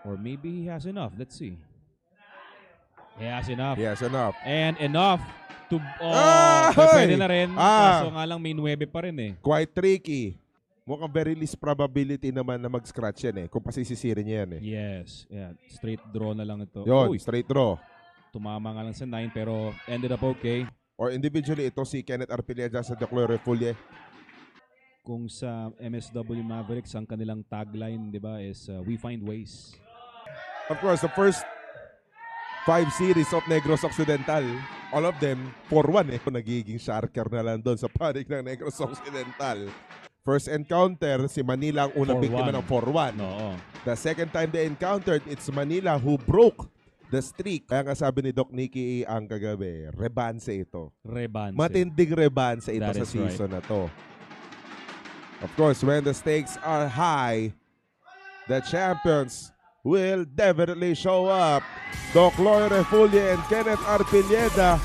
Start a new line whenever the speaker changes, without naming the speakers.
Or maybe he has enough. Let's see. He has enough.
He has enough.
And enough to...
Ah,
pwede
hoy!
na rin.
Ah.
Kaso nga lang may 9 pa rin eh.
Quite tricky. Mukhang very least probability naman na mag-scratch yan eh. Kung pasisisirin niya yan eh.
Yes. Yeah. Straight draw na lang ito.
Yun,
Uy,
straight draw.
tumama nga lang sa 9 pero ended up okay.
Or individually, ito si Kenneth Arpilleda sa Declare Refulie.
Kung sa MSW Mavericks, ang kanilang tagline, di ba, is we find ways.
Of course, the first 5 series of Negros Occidental, all of them 4-1 eh. Nagiging sharker na lang doon sa panig ng Negros Occidental. First encounter, si Manila ang unang
4-1.
biktima ng 4-1.
Oo.
The second time they encountered, it's Manila who broke the streak. Kaya nga sabi ni Doc Nicky ang kagabi, rebanse ito.
Rebanse.
Matinding rebanse ito
That
sa
is
season na to. Of course, when the stakes are high, the champions will definitely show up. Doc Loy Refulie and Kenneth Arpilleda